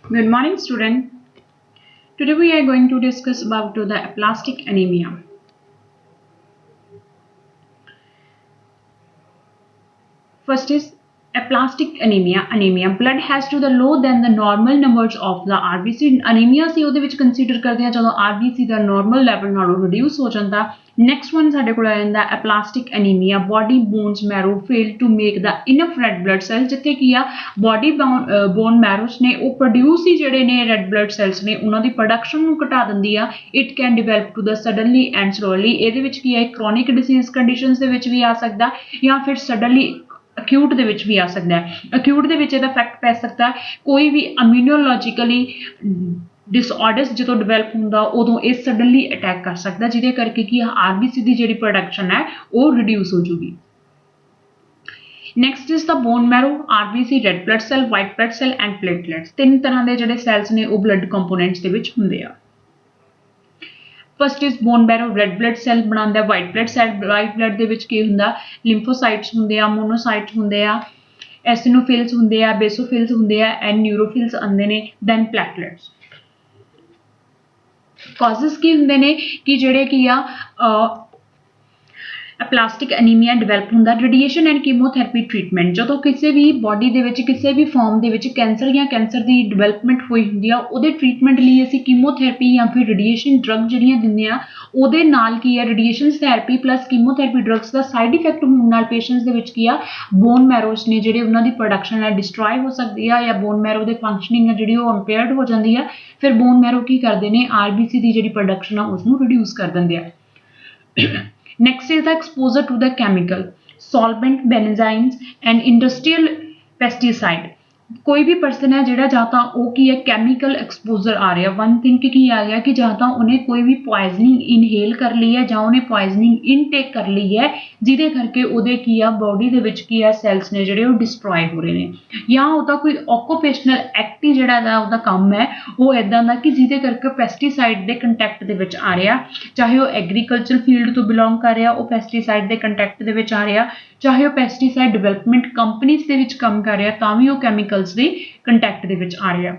Good morning, student. Today we are going to discuss about the aplastic anemia. First is aplastic anemia. Anemia, blood has to the low than the normal numbers of the RBC. Anemia ਸੀ ਉਹਦੇ ਵਿੱਚ consider ਕਰਦੇ ਆ ਜਦੋਂ RBC ਦਾ normal level ਨਾਲੋਂ reduce ਹੋ ਜਾਂਦਾ। Next one ਸਾਡੇ ਕੋਲ ਆ ਜਾਂਦਾ aplastic anaemia. Body bones marrow fail to make the enough red blood cell, ਜਿੱਥੇ ਕੀ ਆ ਬੋਡੀ ਬੋਨ ਮੈਰੋਸ ਨੇ ਉਹ ਪ੍ਰੋਡਿਊਸ ਹੀ ਜਿਹੜੇ ਨੇ ਰੈੱਡ ਬਲੱਡ ਸੈਲਸ ਨੇ ਉਹਨਾਂ ਦੀ ਪ੍ਰੋਡਕਸ਼ਨ ਨੂੰ ਘਟਾ ਦਿੰਦੀ ਆ। It can develop to the suddenly and slowly. ਇਹਦੇ ਵਿੱਚ ਕੀ ਹੈ ਕ੍ਰੋਨਿਕ ਡਿਸੀਜ਼ ਕੰਡੀਸ਼ਨਸ ਦੇ ਵਿੱਚ ਵੀ ਆ ਸਕਦਾ ਜਾਂ ਫਿਰ ਸਡਨਲੀ ਅਕਿਊਟ ਦੇ ਵਿੱਚ ਵੀ ਆ ਸਕਦਾ ਹੈ। ਅਕਿਊਟ ਦੇ ਵਿੱਚ ਇਹਦਾ ਇਫੈਕਟ ਪੈ ਸਕਦਾ ਕੋਈ ਵੀ ਇਮਿਊਨੋਲੋਜੀਕਲੀ ਡਿਸਆਰਡਰਸ ਜਦੋਂ ਡਿਵੈਲਪ ਹੁੰਦਾ ਉਦੋਂ ਇਹ ਸਡਨਲੀ ਅਟੈਕ ਕਰ ਸਕਦਾ, ਜਿਹਦੇ ਕਰਕੇ ਕੀ ਆਰਬੀਸੀ ਦੀ ਜਿਹੜੀ ਪ੍ਰੋਡਕਸ਼ਨ ਹੈ ਉਹ ਰਿਡਿਊਸ ਹੋ ਜੂਗੀ। Next is the bone marrow, RBC, red blood cell, white blood cell and platelets. ਤਿੰਨ ਤਰ੍ਹਾਂ ਦੇ ਜਿਹੜੇ ਸੈਲਸ ਨੇ ਉਹ ਬਲੱਡ ਕੰਪੋਨੈਂਟਸ ਦੇ ਵਿੱਚ ਹੁੰਦੇ ਆ। First is bone marrow, red blood cell ਬਣਾਉਂਦਾ। White blood cell, white blood ਦੇ ਵਿੱਚ ਕੀ ਹੁੰਦਾ ਲਿੰਫੋਸਾਈਟਸ ਹੁੰਦੇ ਆ, ਮੋਨੋਸਾਈਟਸ ਹੁੰਦੇ ਆ, ਐਸਿਨੋਫਿਲਸ ਹੁੰਦੇ ਆ, ਬੇਸੋਫਿਲਸ ਹੁੰਦੇ ਆ ਐਂਡ ਨਿਊਰੋਫਿਲਸ ਆਉਂਦੇ ਨੇ। Then platelets. ਕਾਜ਼ਸ ਕੀ ਹੁੰਦੇ ਨੇ ਕਿ ਜਿਹੜੇ ਕੀ ਆ ਐਪਲਾਸਟਿਕ ਅਨੀਮੀਆ ਡਿਵੈਲਪ ਹੁੰਦਾ। ਰੇਡੀਏਸ਼ਨ ਐਂਡ ਕੀਮੋਥੈਰੇਪੀ ਟ੍ਰੀਟਮੈਂਟ, ਜਦੋਂ ਕਿਸੇ ਵੀ ਬੋਡੀ ਦੇ ਵਿੱਚ ਕਿਸੇ ਵੀ ਫਾਰਮ ਦੇ ਵਿੱਚ ਕੈਂਸਰ ਜਾਂ ਕੈਂਸਰ ਦੀ ਡਿਵੈਲਪਮੈਂਟ ਹੋਈ ਹੁੰਦੀ ਆ ਉਹਦੇ ਟ੍ਰੀਟਮੈਂਟ ਲਈ ਅਸੀਂ ਕੀਮੋਥੈਰੇਪੀ ਜਾਂ ਫਿਰ ਰੇਡੀਏਸ਼ਨ ਡਰੱਗ ਜਿਹੜੀਆਂ ਦਿੰਦੇ ਆ ਉਹਦੇ ਨਾਲ ਕੀ ਹੈ radiation therapy plus chemotherapy drugs ਦਾ ਸਾਈਡ ਇਫੈਕਟ ਹੋਣ ਨਾਲ ਪੇਸ਼ੈਂਟਸ ਦੇ ਵਿੱਚ ਕੀ ਆ ਬੋਨ ਮੈਰੋਸ ਨੇ ਜਿਹੜੇ ਉਹਨਾਂ ਦੀ ਪ੍ਰੋਡਕਸ਼ਨ ਹੈ ਡਿਸਟਰੋਏ ਹੋ ਸਕਦੀ ਆ ਜਾਂ ਬੋਨ ਮੈਰੋ ਦੇ ਫੰਕਸ਼ਨਿੰਗ ਹੈ ਜਿਹੜੀ ਉਹ ਇੰਪੇਅਰਡ ਹੋ ਜਾਂਦੀ ਆ। ਫਿਰ ਬੋਨ ਮੈਰੋ ਕੀ ਕਰਦੇ ਨੇ ਆਰਬੀਸੀ ਦੀ ਜਿਹੜੀ ਪ੍ਰੋਡਕਸ਼ਨ ਆ ਉਸਨੂੰ ਰਿਡਿਊਸ ਕਰ ਦਿੰਦੇ ਆ। Next is the exposure to the chemical, solvent, benzines and industrial pesticide. ਕੋਈ ਵੀ ਪਰਸਨ ਹੈ ਜਿਹੜਾ ਜਾਂ ਤਾਂ ਉਹ ਕੀ ਹੈ ਕੈਮੀਕਲ ਐਕਸਪੋਜ਼ਰ ਆ ਰਿਹਾ। ਵਨ ਥਿੰਕ ਕੀ ਆ ਗਿਆ ਕਿ ਜਾਂ ਤਾਂ ਉਹਨੇ ਕੋਈ ਵੀ ਪੋਇਜ਼ਨਿੰਗ ਇਨਹੇਲ ਕਰ ਲਈ ਹੈ ਜਾਂ ਉਹਨੇ ਪੋਇਜ਼ਨਿੰਗ ਇਨਟੇਕ ਕਰ ਲਈ ਹੈ ਜਿਹਦੇ ਕਰਕੇ ਉਹਦੇ ਕੀ ਆ ਬੋਡੀ ਦੇ ਵਿੱਚ ਕੀ ਆ ਸੈਲਸ ਨੇ ਜਿਹੜੇ ਉਹ ਡਿਸਟਰੋਏ ਹੋ ਰਹੇ ਨੇ, ਜਾਂ ਉਹਦਾ ਕੋਈ ਆਕੂਪੇਸ਼ਨਲ ਐਕਟ ਜਿਹੜਾ ਦਾ ਉਹਦਾ ਕੰਮ ਹੈ ਉਹ ਇੱਦਾਂ ਦਾ ਕਿ ਜਿਹਦੇ ਕਰਕੇ ਪੈਸਟੀਸਾਈਡ ਦੇ ਕੰਟੈਕਟ ਦੇ ਵਿੱਚ ਆ ਰਿਹਾ, ਚਾਹੇ ਉਹ ਐਗਰੀਕਲਚਰ ਫੀਲਡ ਤੋਂ ਬਿਲੋਂਗ ਕਰ ਰਿਹਾ ਉਹ ਪੈਸਟੀਸਾਈਡ ਦੇ ਕੰਟੈਕਟ ਦੇ ਵਿੱਚ ਆ ਰਿਹਾ, ਚਾਹੇ ਉਹ ਪੈਸਟੀਸਾਈਡ ਡਿਵੈਲਪਮੈਂਟ ਕੰਪਨੀਜ਼ ਦੇ ਵਿੱਚ ਕੰਮ ਕਰ ਰਿਹਾ ਤਾਂ ਵੀ ਉਹ ਕੈਮੀਕਲਸ ਦੇ ਕੰਟੈਕਟ ਦੇ ਵਿੱਚ ਆ ਰਿਹਾ।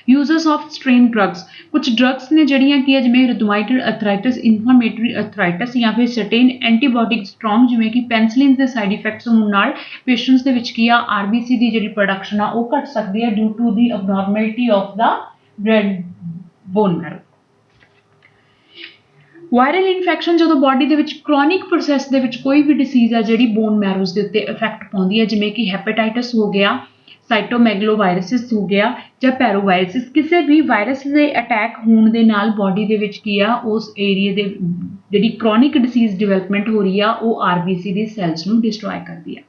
ਯੂਜ਼ਸ ਆਫ ਸਟ੍ਰੇਨ ਡਰੱਗਸ, ਕੁਝ ਡਰੱਗਸ ਨੇ ਜਿਹੜੀਆਂ ਕੀ ਹੈ ਜਿਵੇਂ ਰਿਥਮਾਟੋਇਡ ਅਰਥਰਾਈਟਿਸ, ਇਨਫਲੇਮੇਟਰੀ ਅਰਥਰਾਈਟਿਸ ਜਾਂ ਫਿਰ ਸਰਟੇਨ ਐਂਟੀਬਾਇਓਟਿਕ ਸਟਰੋਂਗ ਜਿਵੇਂ ਕਿ ਪੈਨਸਿਲਿਨ ਦੇ ਸਾਈਡ ਇਫੈਕਟਸ ਹੋਣ ਨਾਲ ਪੇਸ਼ੈਂਟਸ ਦੇ ਵਿੱਚ ਕੀ ਆ ਆਰਬੀਸੀ ਦੀ ਜਿਹੜੀ ਪ੍ਰੋਡਕਸ਼ਨ ਆ ਉਹ ਘਟ ਸਕਦੀ ਹੈ due to the abnormality of the red bone marrow. Viral infection, ਜਦੋਂ ਬੋਡੀ ਦੇ ਵਿੱਚ ਕ੍ਰੋਨਿਕ ਪ੍ਰੋਸੈਸ ਦੇ ਵਿੱਚ ਕੋਈ ਵੀ ਡਿਸੀਜ਼ ਹੈ ਜਿਹੜੀ ਬੋਨ ਮੈਰੋਸ ਦੇ ਉੱਤੇ ਇਫੈਕਟ ਪਾਉਂਦੀ ਹੈ ਜਿਵੇਂ ਕਿ ਹੈਪੇਟਾਈਟਸ ਹੋ ਗਿਆ, ਸਾਈਟੋਮੈਗਲੋਵਾਇਰਸਿਸ ਹੋ ਗਿਆ ਜਾਂ ਪੈਰੋਵਾਇਰਸਿਸ, ਕਿਸੇ ਵੀ ਵਾਇਰਸ ਦੇ ਅਟੈਕ ਹੋਣ ਦੇ ਨਾਲ ਬੋਡੀ ਦੇ ਵਿੱਚ ਕੀ ਆ ਉਸ ਏਰੀਆ ਦੇ ਜਿਹੜੀ ਕ੍ਰੋਨਿਕ ਡਿਸੀਜ਼ ਡਿਵੈਲਪਮੈਂਟ ਹੋ ਰਹੀ ਆ ਉਹ ਆਰਬੀਸੀ ਦੇ ਸੈਲਸ ਨੂੰ ਡਿਸਟਰੋਏ ਕਰਦੀ ਆ।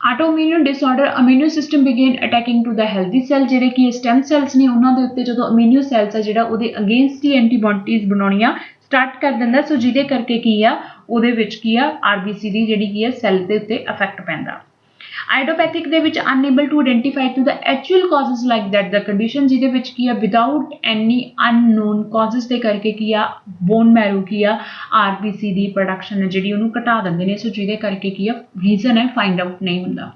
Autoimmune disorder, immune system begin attacking to the healthy cell, ਜਿਹੜੇ ਕਿ ਸਟੈਮ ਸੈਲਸ ਨੇ ਉਹਨਾਂ ਦੇ ਉੱਤੇ ਜਦੋਂ ਇਮਿਊਨ ਸੈਲਸ ਆ ਜਿਹੜਾ ਉਹਦੇ ਅਗੇਂਸਟ ਹੀ ਐਂਟੀਬੋਡੀਜ਼ ਬਣਾਉਣੀਆਂ ਸਟਾਰਟ ਕਰ ਦਿੰਦਾ, ਸੋ ਜਿਹਦੇ ਕਰਕੇ ਕੀ ਆ ਉਹਦੇ ਵਿੱਚ ਕੀ ਆ ਆਰਬੀਸੀ ਦੀ ਜਿਹੜੀ ਕੀ ਆ ਸੈੱਲ ਦੇ ਉੱਤੇ ਇਫੈਕਟ ਪੈਂਦਾ। ਆਈਡੋਪੈਥਿਕ ਦੇ ਵਿੱਚ unable to identify to the actual causes like that the condition, ਜਿਹਦੇ ਵਿੱਚ ਕੀ ਆ ਵਿਦਾਊਟ ਐਨੀ ਅਨਨੋਨ ਕਾਜ਼ਸ ਦੇ ਕਰਕੇ ਕੀ ਆ ਬੋਨ ਮੈਰੋ ਕੀ ਆ ਆਰਬੀਸੀ ਦੀ ਪ੍ਰੋਡਕਸ਼ਨ ਹੈ ਜਿਹੜੀ ਉਹਨੂੰ ਘਟਾ ਦਿੰਦੇ ਨੇ, ਸੋ ਜਿਹਦੇ ਕਰਕੇ ਕੀ ਆ ਰੀਜ਼ਨ ਹੈ ਫਾਈਂਡ ਆਊਟ ਨਹੀਂ ਹੁੰਦਾ।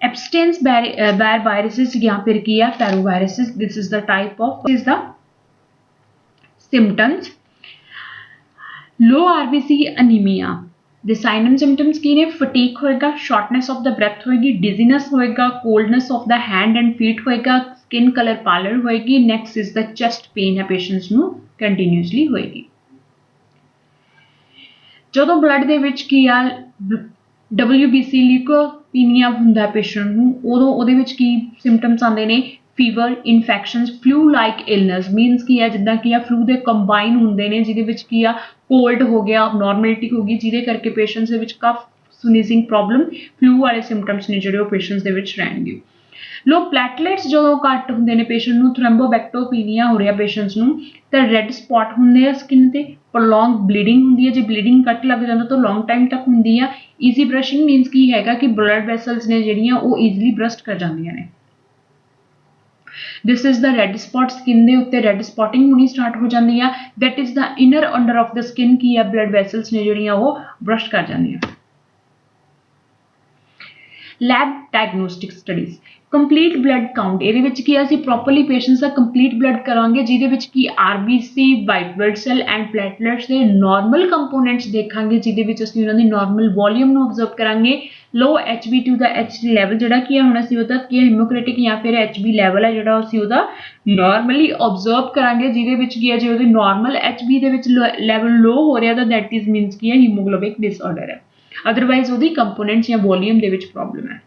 ਐਬਸਟੈਂਸ ਬੈਰ ਵਾਇਰਸਿਸ ਜਾਂ ਫਿਰ ਕੀ ਆ parvoviruses, this is the type of is the symptoms। low RBC anemia ਦੇ ਸਾਈਨ ਐਂਡ ਸਿੰਪਟਮਸ ਕੀ ਨੇ ਫਟੀਕ ਹੋਏਗਾ, ਸ਼ਾਰਟਨੈਸ ਆਫ ਦਾ ਬ੍ਰੈਥ ਹੋਏਗੀ, ਡਿਜ਼ੀਨੈਸ ਹੋਏਗਾ, coldness of the hand and feet ਹੋਏਗਾ, ਸਕਿਨ ਕਲਰ ਪਾਲਰ ਹੋਏਗੀ। Next is the chest pain ਹੈ patients ਨੂੰ ਕੰਟੀਨਿਊਸਲੀ ਹੋਏਗੀ। ਜਦੋਂ ਬਲੱਡ ਦੇ ਵਿੱਚ ਕੀ ਆ WBC ਲੀਕੋਪੀਨੀਆ ਹੁੰਦਾ ਪੇਸ਼ੈਂਟ ਨੂੰ ਉਦੋਂ ਉਹਦੇ ਵਿੱਚ ਕੀ ਸਿੰਪਟਮਸ ਆਉਂਦੇ ਨੇ fever, infections, flu like illness, means ਕੀ ਆ ਜਿੱਦਾਂ ਕੀ ਆ ਫਲੂ ਦੇ ਕੰਬਾਈਨ ਹੁੰਦੇ ਨੇ ਜਿਹਦੇ ਵਿੱਚ ਕੀ ਆ ਕੋਲਡ ਹੋ ਗਿਆ, ਅਬਨੋਰਮੈਲਿਟੀ ਹੋ ਗਈ ਜਿਹਦੇ ਕਰਕੇ ਪੇਸ਼ੈਂਟਸ ਦੇ ਵਿੱਚ ਕਫ ਸਨੀਜ਼ਿੰਗ ਪ੍ਰੋਬਲਮ, ਫਲੂ ਵਾਲੇ ਸਿੰਪਟਮਸ ਨੇ ਜਿਹੜੇ ਉਹ ਪੇਸ਼ੈਂਟਸ ਦੇ ਵਿੱਚ ਰਹਿਣਗੇ। ਲੋ ਪਲੇਟਲੇਟਸ ਜਦੋਂ ਘੱਟ ਹੁੰਦੇ ਨੇ ਪੇਸ਼ੈਂਟ ਨੂੰ ਥ੍ਰੈਂਬੋਬੈਕਟੋਪੀਨੀਆ ਹੋ ਰਿਹਾ ਪੇਸ਼ੈਂਟਸ ਨੂੰ ਤਾਂ ਰੈੱਡ ਸਪੌਟ ਹੁੰਦੇ ਆ ਸਕਿਨ ਤੇ, ਪ੍ਰੋਲੋਂਗ ਬਲੀਡਿੰਗ ਹੁੰਦੀ ਹੈ, ਜੇ ਬਲੀਡਿੰਗ ਕੱਟ ਲੱਗ ਜਾਂਦਾ ਤਾਂ ਲੌਂਗ ਟਾਈਮ ਤੱਕ ਹੁੰਦੀ ਆ। ਈਜ਼ੀ ਬ੍ਰਸ਼ਿੰਗ ਮੀਨਸ ਕੀ ਹੈਗਾ ਕਿ ਬਲੱਡ ਵੈਸਲਸ ਨੇ ਜਿਹੜੀਆਂ ਉਹ ਈਜ਼ੀਲੀ ਬਰਸਟ ਕਰ ਜਾਂਦੀਆਂ ਨੇ। This is the red spot, skin ਦੇ ਉੱਤੇ ਰੈੱਡ ਸਪੌਟਿੰਗ ਹੋਣੀ ਸਟਾਰਟ ਹੋ ਜਾਂਦੀ ਆ। That is the inner under of the skin ਕੀ ਆ ਬਲੱਡ ਵੈਸਲਸ ਨੇ ਜਿਹੜੀਆਂ ਉਹ ਬਰਸਟ ਕਰ ਜਾਂਦੀਆਂ। Lab diagnostic studies complete blood count ये की असं प्रॉपरली पेशेंट्स का कंप्लीट ब्लड करांगे जिहदे की RBC white blood cell and platelets के नॉर्मल कंपोनेंट्स देखांगे जिहदे असं उन्होंने नॉर्मल वॉल्यूम में ऑब्जर्व करांगे low HB to the HG level जोड़ा की होना सी वह हीमोक्रेटिक या फिर HB लैवल है जोड़ा असी नॉर्मली ऑब्जर्व करांगे जिहदे की है जो नॉर्मल HB दे लैवल लो हो रहा तो दैट इज मीनस की है हीमोग्लोबिक डिसऑर्डर है अदरवाइज वो कंपोनेंट्स या वॉल्यूम के प्रॉब्लम है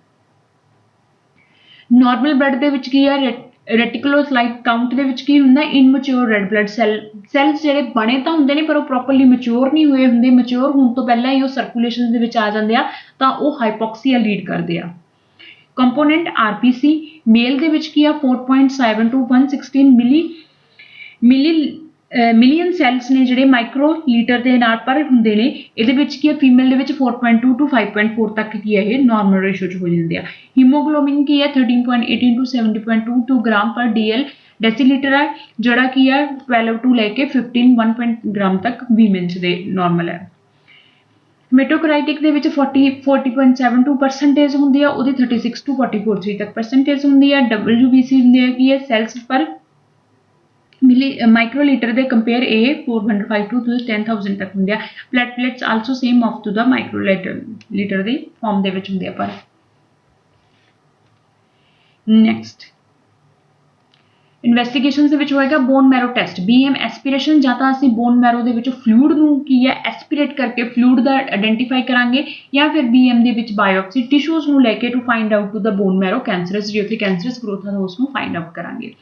नॉर्मल ब्लड के की है रेटिकुलोसाइट काउंट के होंगे इनमैच्योर रेड ब्लड सैल्स जो बने तो होंगे ने पर वो प्रॉपरली मैच्योर नहीं हुए होंगे मैच्योर होने तो पहला ही वो सर्कुलेशन आ जाते हैं तो वो हाइपोक्सीआ लीड करते हैं कंपोनेंट आरपीसी मेल की 4.7 to 116 मिलियन सैल्स ने जोड़े माइक्रो लीटर के नाल पर होंगे ने ये की फीमेल 4.2 to 5.4 तक की है नॉर्मल रेशो हो जाते हैं हीमोग्लोबिन की है 13.18 to 70.22 ग्राम पर DL डेसीलीटर है जोड़ा की है 12 to लेके 15 ग्राम तक वीमेन्स दे नॉर्मल है मेटोक्राइटिक 40.72% होंगी है 36 to 44 तक परसेंटेज होंगी है WBC होंगी की है सैल्स पर माइक्रोलीटर के कंपेयर ए 405 to 10,000 तक होंगे platelets also same of to the microlitre की फॉर्म के होंगे पर नैक्सट इन्वेस्टिगेशन होएगा bone marrow test BM aspiration या तो असं बोन मैरो के फ्लूड की है एस्पिरेट करके फ्लूड का आइडेंटिफाई करांगे या फिर BM बायोप्सी टिश्यूज को लैके to find out to the bone marrow cancerous जो कैंसरस ग्रोथ है उसको फाइंड आउट करांगे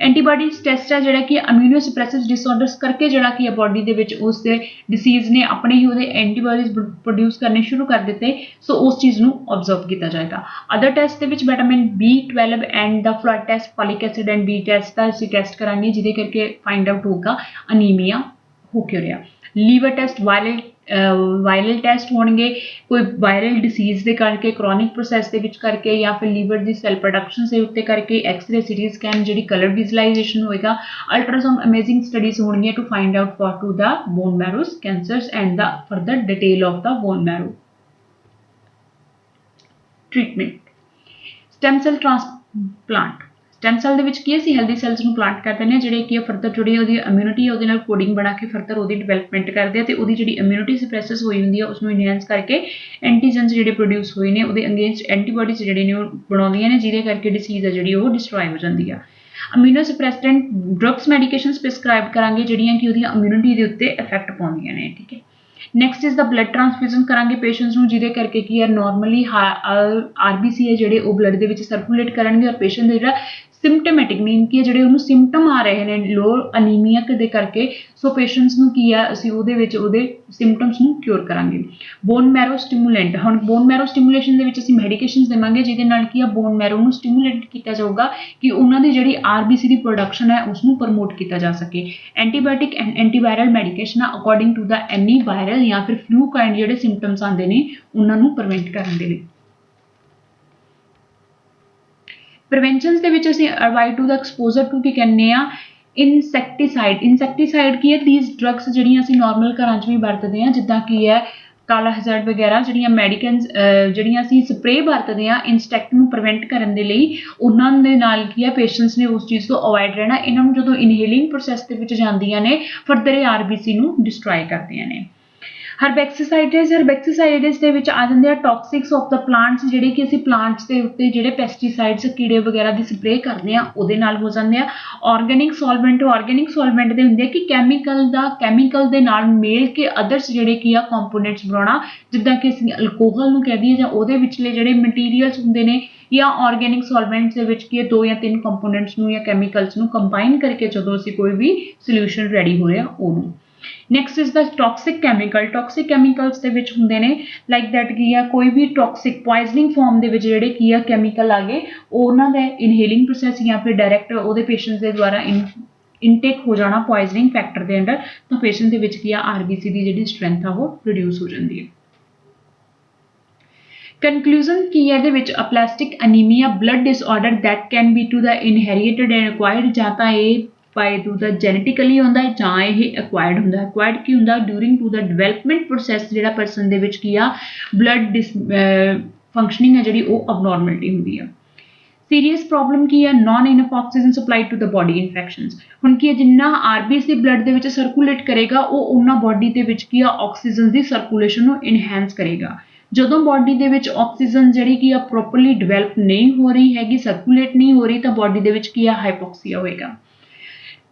एंटीबॉडीज टेस्ट है जोड़ा कि इम्यूनो सप्रैसिव डिसऑर्डर्स करके जोड़ा कि बॉडी के उस डिसीज ने अपने ही वो एंटीबॉडीज प्रोड्यूस करने शुरू कर दिते सो उस चीज़ को ऑब्जर्व किया जाएगा अदर टेस्ट के vitamin B12 and the blood test folic acid and B test का असीं टेस्ट करांगे जिहदे करके फाइंड आउट होगा अनीमिया हो क्यों रहा लीवर टेस्ट वायरल टेस्ट होंगे कोई वायरल डिसीज के करके क्रॉनिक प्रोसैस के करके या फिर लीवर की सैल प्रोडक्शन से उत्ते करके एक्सरे सीटी स्कैन जी कलर विजुलाइजेशन होएगा अल्ट्रासाउंड अमेजिंग स्टडीज होंगे to find out for to the bone marrows cancers and the further detail of the bone marrow treatment stem cell transplant stem cell की असं healthy cells को plant करते हैं जोड़े कि further जोड़ी इम्यूनिटी है वो कोडिंग बना के फर्दर वो डिवेलपमेंट करते हैं तो वो जी इम्यूनिटी सप्रैसिस हुई होंगी है उसमें इनहेंस करके एंटीजनस जो प्रोड्यूस हुए हैं वो अगेंस्ट एंटीबॉडीज जोड़े ने बनादियां ने जिहदे करके डिसीज है जी डिस्ट्रॉय हो जाती है इम्यूनो सप्रैसेंट ड्रग्स मैडिकेशन प्रिस्क्राइब करांगे जिहड़ियां कि वो इम्यूनिटी के उत्ते इफेक्ट पाउंदियां ने ठीक है next is the blood transfusion करांगे पेशेंट्स को जिहदे करके की है नॉर्मली आरबीसी है जोड़े ब्लड के सर्कुलेट करेंगे और पेशेंट का सिम्टमैटिक मीन की जो सिम्पटम आ रहे हैं लो अनीमिया के करके सो पेशेंट्स को की है असी सिम्पटम्स को क्योर करांगे बोन मैरो स्टिमुलेंट हम बोन मैरो स्टिमुलेशन के मैडिकेशन देवांगे जिहदे की बोन मैरो को स्टिमुलेट किया जाऊगा कि उन्होंने जी आरबीसी की प्रोडक्शन है उसको प्रमोट किया जा सके antibiotic and antiviral medication according to the any viral या फिर फ्लू काइंड जो सिम्पटम्स आते हैं उन्होंने प्रिवेंट करने के लिए प्रिवेंशन के avoid to the exposure to की कहने इंसैक्टीसाइड की है दीज ड्रग्स जी नॉर्मल घर भी बरतते हैं जिदा की है काला हज़ार्ड वगैरह जी मैडिकन्स जी स्प्रे बरतते हैं इंसैक्ट को प्रिवेंट करने के लिए उन्होंने नाल की है पेशेंट्स ने उस चीज़ को अवॉइड रहना इन्होंने जो इनहेलिंग प्रोसैस के जांदियां ने फर्दर आरबीसी को डिस्ट्रॉय करदियां ने हरबैक्सीसाइड्स आ जाते हैं टॉक्सिक्स ऑफ द प्लांट्स जिहड़े कि असीं प्लांट्स के उत्ते जिहड़े पेस्टिसाइड्स कीड़े वगैरह की स्प्रे करते हैं उहदे नाल हो जाते हैं ऑर्गेनिक सॉल्वेंट दे हुंदे कि कैमीकल दे नाल मेल के अदर्स जिहड़े कि कंपोनेंट्स बनाउणा जिद्दां कि असीं अल्कोहल नूं कह दईए जां उहदे विचले जिहड़े मटीरियल्स हुंदे ने या ऑर्गेनिक सॉल्वेंट्स दे विच कि 2 या 3 कंपोनेंट्स नूं या कैमीकल्स नूं कंबाइन करके जदों असीं कोई भी सोल्यूशन रेडी हो रहा उहनूं next is the toxic chemicals के होंगे ने लाइक दैट की है कोई भी टॉक्सिक पॉइजनिंग फॉर्म के जोड़े की है कैमीकल आ गए उन्होंने इनहेलिंग प्रोसैस या फिर डायरैक्ट वो पेशेंट्स के द्वारा इनटेक हो जाना पॉइजनिंग फैक्टर के अंडर तो पेशेंट के की आरबीसी की जी स्ट्रेंथ है वो रिड्यूस हो जाती है कंक्लूजन की है aplastic anaemia blood disorder that can be to the inherited and acquired जाता है बाय टू द जेनेटिकली होंदा है जां यह एक्वायर्ड होंदा है एक्वायर्ड की होंदा during to the development process जिहड़ा पर्सन दे विच की आ ब्लड ਫੰਕਸ਼ਨਿੰਗ ਹੈ ਜਿਹੜੀ ਉਹ ਅਬਨੋਰਮੈਲਿਟੀ ਹੁੰਦੀ ਆ। ਸੀਰੀਅਸ ਪ੍ਰੋਬਲਮ ਕੀ ਹੈ, non enough oxygen supply to the body infections. ਹੁਣ ਕੀ ਹੈ, ਜਿੰਨਾ ਆਰਬੀਸੀ ਬਲੱਡ ਦੇ ਵਿੱਚ ਸਰਕੂਲੇਟ ਕਰੇਗਾ ਉਹ ਉਹਨਾਂ ਬੋਡੀ ਦੇ ਵਿੱਚ ਕੀ ਆ ਆਕਸੀਜਨ ਦੀ ਸਰਕੂਲੇਸ਼ਨ ਨੂੰ ਇਨਹੈਂਸ ਕਰੇਗਾ। ਜਦੋਂ ਬੋਡੀ ਦੇ ਵਿੱਚ ਆਕਸੀਜਨ ਜਿਹੜੀ ਕੀ ਆ ਪ੍ਰੋਪਰਲੀ ਡਿਵੈਲਪ ਨਹੀਂ ਹੋ ਰਹੀ ਹੈਗੀ, ਸਰਕੂਲੇਟ ਨਹੀਂ ਹੋ ਰਹੀ, ਤਾਂ ਬੋਡੀ ਦੇ ਵਿੱਚ ਕੀ ਆ ਹਾਈਪੋਕਸੀਆ ਹੋਏਗਾ।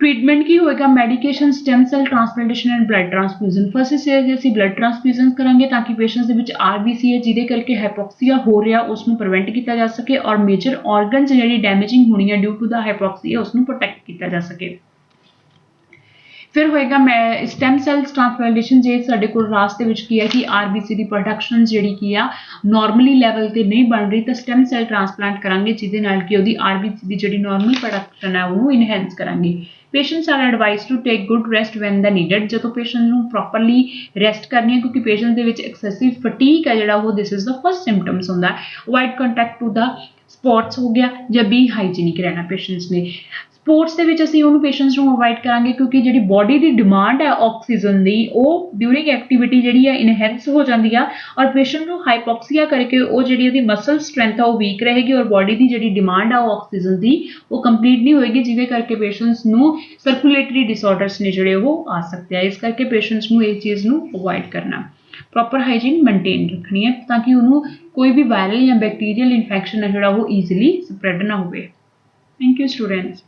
ट्रीटमेंट की होएगा, medication, stem cell transplantation and blood transfusion. First stage ਅਸੀਂ ब्लड ट्रांसफ्यूजन ਕਰਾਂਗੇ ਤਾਂ ਕਿ ਪੇਸ਼ੈਂਟਸ ਦੇ ਵਿੱਚ ਆਰਬੀਸੀ ਹੈ ਜਿਹਦੇ ਕਰਕੇ ਹਾਈਪੋਕਸੀਆ ਹੋ ਰਿਹਾ ਉਸ ਨੂੰ ਪ੍ਰੀਵੈਂਟ ਕੀਤਾ ਜਾ ਸਕੇ ਔਰ ਮੇਜਰ ਆਰਗਨਸ ਜਿਹੜੀ ਡੈਮੇਜਿੰਗ ਹੋਣੀ ਹੈ ਡਿਊ ਟੂ ਦਾ ਹਾਈਪੋਕਸੀਆ ਉਸ ਨੂੰ ਪ੍ਰੋਟੈਕਟ ਕੀਤਾ ਜਾ ਸਕੇ। ਫਿਰ ਹੋਏਗਾ ਮੈਂ ਸਟੈਮ ਸੈਲਸ ਟ੍ਰਾਂਸਪਲਾਂਟੇਸ਼ਨ। ਜੇ ਸਾਡੇ ਕੋਲ ਰਾਸਤੇ ਵਿੱਚ ਕੀ ਹੈ ਕਿ ਆਰਬੀਸੀ ਦੀ ਪ੍ਰੋਡਕਸ਼ਨ ਜਿਹੜੀ ਕੀ ਆ ਨਾਰਮਲੀ ਲੈਵਲ ਤੇ ਨਹੀਂ ਬਣ ਰਹੀ ਤਾਂ ਸਟੈਮ ਸੈਲ ਟ੍ਰਾਂਸਪਲਾਂਟ ਕਰਾਂਗੇ ਜਿਹਦੇ ਨਾਲ ਕਿ ਉਹਦੀ ਆਰਬੀਸੀ ਦੀ ਜਿਹੜੀ ਨਾਰਮਲ ਪ੍ਰੋਡਕਸ਼ਨ ਹੈ ਉਹਨੂੰ ਇਨਹੈਂਸ ਕਰਾਂਗੇ। Patients are advise to take good rest when the needed. जो पेशेंट ਨੂੰ ਪ੍ਰੋਪਰਲੀ ਰੈਸਟ ਕਰਨੀ ਹੈ ਕਿਉਂਕਿ ਪੇਸ਼ੈਂਟ ਦੇ ਵਿੱਚ ਐਕਸੈਸਿਵ ਫਟੀਗ ਹੈ ਜਿਹੜਾ ਉਹ this is the first symptoms ਹੁੰਦਾ ਹੈ। Avoid contact to the sports ਹੋ ਗਿਆ ਜਾਂ ਬੀ ਹਾਈਜੀਨਿਕ ਰਹਿਣਾ ਪੇਸ਼ੈਂਟਸ ਨੇ। ਸਪੋਰਟਸ ਦੇ ਵਿੱਚ ਅਸੀਂ ਉਹਨੂੰ ਪੇਸ਼ੈਂਟਸ ਨੂੰ ਅਵੋਇਡ ਕਰਾਂਗੇ ਕਿਉਂਕਿ ਜਿਹੜੀ ਬੋਡੀ ਦੀ ਡਿਮਾਂਡ ਹੈ ਆਕਸੀਜਨ ਦੀ ਉਹ ਡਿਊਰਿੰਗ ਐਕਟੀਵਿਟੀ ਜਿਹੜੀ ਹੈ ਇਨਹੈਂਸ ਹੋ ਜਾਂਦੀ ਆ ਔਰ ਪੇਸ਼ੈਂਟ ਨੂੰ ਹਾਈਪੋਕਸੀਆ ਕਰਕੇ ਉਹ ਜਿਹੜੀ ਉਹਦੀ ਮਸਲ ਸਟਰੈਂਥ ਆ ਉਹ ਵੀਕ ਰਹੇਗੀ ਔਰ ਬੋਡੀ ਦੀ ਜਿਹੜੀ ਡਿਮਾਂਡ ਆ ਉਹ ਆਕਸੀਜਨ ਦੀ ਉਹ ਕੰਪਲੀਟ ਨਹੀਂ ਹੋਏਗੀ ਜਿਹਦੇ ਕਰਕੇ ਪੇਸ਼ੈਂਟਸ ਨੂੰ ਸਰਕੂਲੇਟਰੀ ਡਿਸਆਰਡਰਸ ਨੇ ਜਿਹੜੇ ਉਹ ਆ ਸਕਦੇ ਆ। ਇਸ ਕਰਕੇ ਪੇਸ਼ੈਂਟਸ ਨੂੰ ਇਹ ਚੀਜ਼ ਨੂੰ ਅਵੋਇਡ ਕਰਨਾ, ਪ੍ਰੋਪਰ ਹਾਈਜੀਨ ਮੇਨਟੇਨ ਰੱਖਣੀ ਹੈ ਤਾਂ ਕਿ ਉਹਨੂੰ ਕੋਈ ਵੀ ਵਾਇਰਲ ਜਾਂ ਬੈਕਟੀਰੀਅਲ ਇਨਫੈਕਸ਼ਨ ਹੈ ਜਿਹੜਾ ਉਹ ਈਜ਼ੀਲੀ ਸਪਰੈਡ ਨਾ ਹੋਵੇ। Thank you students.